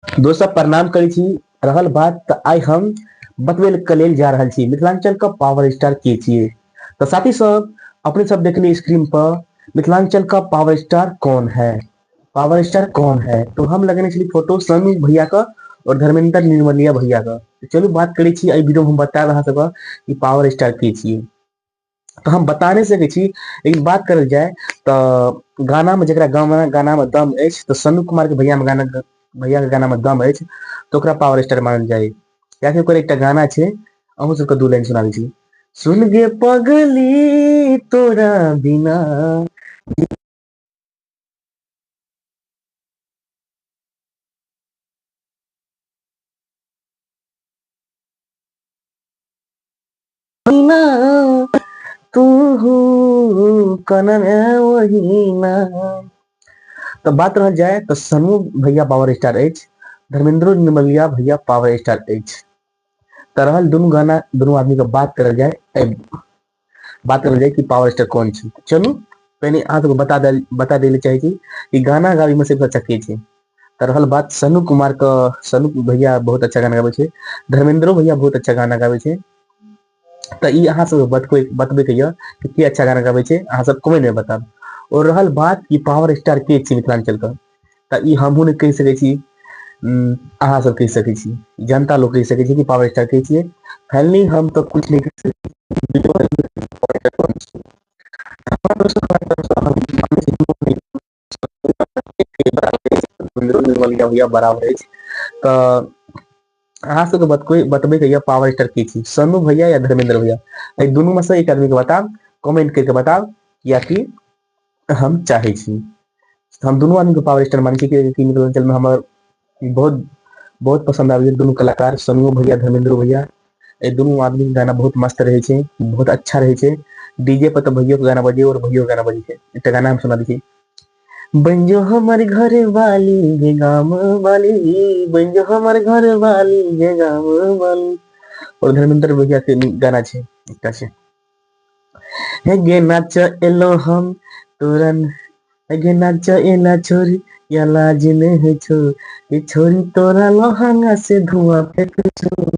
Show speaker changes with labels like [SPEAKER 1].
[SPEAKER 1] दोस्तों प्रणाम करै छी। रहल बात तऽ आइ हम बतबै के लेल जा रहल छी मिथिलांचल का पावर स्टार के छिए। तो साथी सब अपने सब देखलिए स्क्रीन पर मिथिलांचल का पावर स्टार कौन है। पावर स्टार कौन है तो हम लगने छली फोटो सनु भैया का और धर्मेंद्र निर्मलिया भैया का। तो चलू बात करै छी, एहि वीडियो में हम बता रहा सब कि पावर स्टार के छिए। तो हम बता नहीं सकै छी, लेकिन बात करल जाए तो गाना में जरा गाना में दम अछि तो सनु कुमार के भैया के गाना में दम अछि तो ओकरा पावर स्टार मानल जाए। या फिर ओकर एकटा गाना छै, अहूँ सबके दू लाइन सुनाबै छी। सुन गे पगली तोरा बिना बिना तू कनन वही ना। तो बात रह जाए तो सनु भैया पावर स्टार अछि, धर्मेंद्र निर्मलिया भैया पावर स्टार अछि। तो रहल दुनू गाना दुनू आदमी के बात करल जाए, बात करल जाए कि पावर स्टार कौन छै। चलू पहले अहाँ सबके बता देले चाहे छी कि गाना गाबी में सबसे अच्छा के छै। तो रहल बात सनु कुमार का, सनु भैया बहुत अच्छा गाना गाबै छै, धर्मेंद्रो भैया बहुत अच्छा गाना गाबै छै। तो ई अहाँ सब बतबे के कि के अच्छा गाना गाबै छै, अहाँ सब कमेंट में बताब। और रहल बात कि पावर स्टार के छै मिथिलांचल का, तो ई हमहू नहीं कह सकै छी, अहाँ सब कह सकै छी, जनता लोग कह सकै छी कि पावर स्टार के छिए। फाइनली हम तो कुछ नहीं कह भैया बराबर अछि। तो अहाँ सबके बतबे के पावर स्टार के छी, सनु भैया या धर्मेंद्र भैया, एहि दुनू में से एक आदमी के बताब, कमेंट करके बताब। या कि हम चाहे छी हम दुनू आदमी को पावर स्टार मानी छी कि मिथिलांचल में हमर बहुत बहुत पसंद आबै दुनू कलाकार सनु भैया धर्मेंद्र भैया। ए दुनू आदमी के गाना बहुत मस्त रहे छै, बहुत अच्छा रहे छै। डीजे पर तो भैयो के गाना बजे और भैयो के गाना बजे छै। एकटा गाना हम सुना दै छी। बंजो हमर घर वाली गे गाम वाली, बंजो हमर घर वाली गे गाम वाली। और धर्मेंद्र भैया के गाना छै एकटा छै, हे गे नाच एलो हम तोरन, हे गे नाच एला छोरी या लाज नहीं छो, ये छोरी तोरा लहंगा से धुआं फेंक छो।